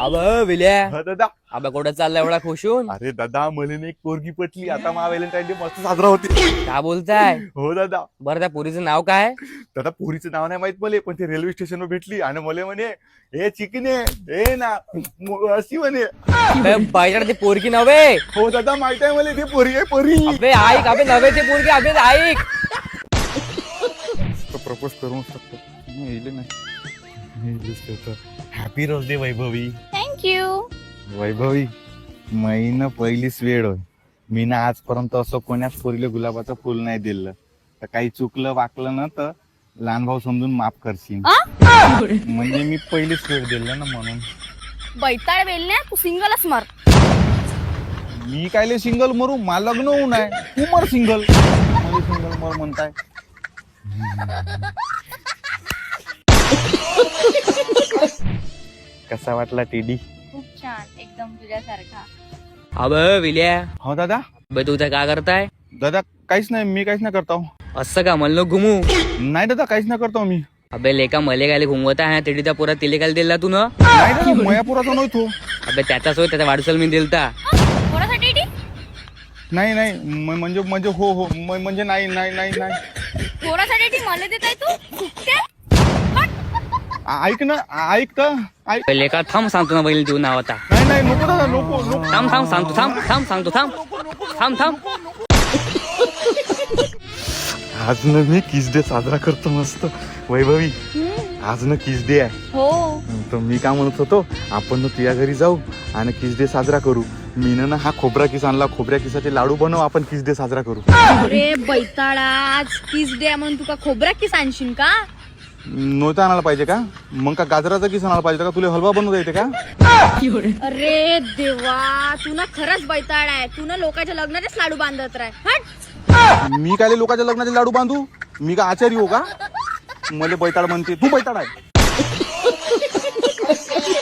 अब विल्या हा दादा. अब कुठं चालला एवढा खुश होऊन? अरे दादा मला एक पोरगी पटली. आता मा व्हॅलेंटाईन डे मस्त साजरा होते. काय बोलताय? हो दादा. बरं त्या पोरीचं नाव काय? दादा पोरीचं नाव नाही माहित मला, पण ते रेल्वे स्टेशनवर भेटली आणि मला म्हणे हे चिकने हे ना अशी म्हणे. पाहिजे ती पोरगी नव्हे. हो दादा माहित आहे मला, ते पोरी आहे पोरी. अबे ऐक, अबे नव्हे ते पोरगी, अबे ऐक. प्रपोज करून शकतो नाही. Happy birthday Vaibhavi. Thank you. Vaibhavi महिना पहिलीच वेळ होय. मी ना आजपर्यंत असं कोण्याच पोरीला गुलाबाचं फुल नाही दिलं. तर काही चुकलं वाकलं ना तर लहान भाऊ समजून माफ करशील. म्हणजे मी पहिलीच वेळ दिलं ना म्हणून. बैताळ वेलण्या तू सिंगलच मर. मी कायले सिंगल मरू, मला लग्न होऊ नये. तू मर सिंगल. मला सिंगल मर म्हणताय. कसा वाटला टेडी? खूप छान, एकदम तुझ्यासारखा. अब विल्या हो दादा. बे तू काय करताय? दादा काहीच नाही, मी काहीच नाही करतो. असं का म्हणलं घुमू? नाही दादा काहीच नाही करतो मी. अबे लेका मले काय घुमवत आहे तिथे त्या पोरात तिले काय दिला तू ना? नाही दादा मयापुराचा नाही तो. अबे त्याचा सोय त्याचा वाढसल मी दिलता. कोणासाठी टी? नाही नाही म्हणजे म्हणजे हो हो म्हणजे नाही नाही नाही नाही. कोणासाठी टी मला देताय तू? फुकट्या? ऐक ना ऐक तर ऐक. बे लेका थांब सांगतो ना बैल तू नाव आता. नाही नाही नको दादा नको नको. थांब थांब सांगतो, थांब सांगतो, थांब थांब. आज ना मी किस डे साजरा करतो मस्त. वैभवी आज ना किस डे आहे. हो. तर मी काय म्हणत होतो, आपण ना तुझ्या घरी जाऊ आणि किस डे साजरा करू. मीनं ना हा खोबरा किस आणला, खोबऱ्या किसाचे लाडू बनव, आपण किस डे साजरा करू. अरे बैताळा, आज किस डे म्हणून तुका खोबरा किस आणशील का? नव्हतं आणायला पाहिजे का? मग का गाजराचा किस आणायला पाहिजे का? तुला हलवा बनवता येते का? अरे देवा, तू ना खरंच बैताळ आहे. तू ना लोकांच्या लग्नातच लाडू बांधत राह. हट. मी काय लोकांच्या लग्नाचे लाडू बांधू? मी का आचारी हो का? मला बैताळ म्हणते, तू बैताळ आहे.